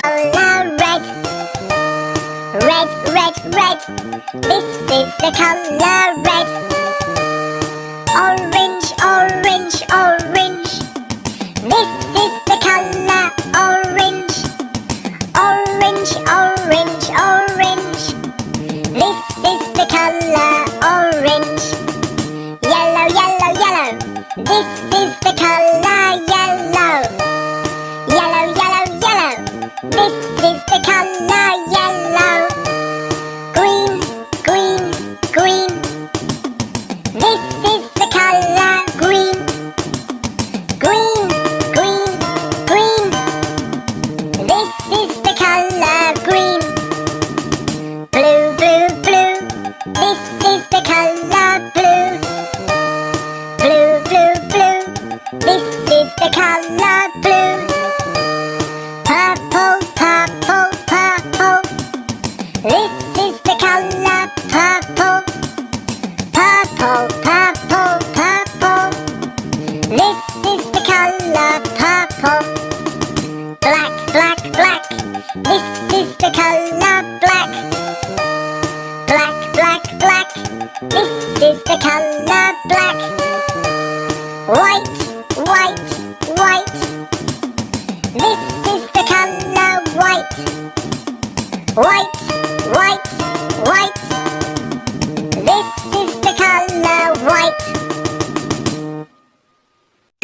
Color red. Red, red, red. This is the color red. Orange, orange, orange. This is the color orange. Orange, orange, orange. This is the color orange. Yellow, yellow, yellow. This is the color yellow. Yellow, yellow, yellow. This is the color yellow. Green, green, green. This is the color green. Green, green, green. This is the color green. Blue, blue, blue. This is the color blue. Blue, blue, blue. This is the color blue. Purple, purple, purple. This is the color purple. Purple, purple, purple. This is the color purple. Black, black, black. This is the color black. Black, black, black. This is the color black. White, white, white. This is the color white. White,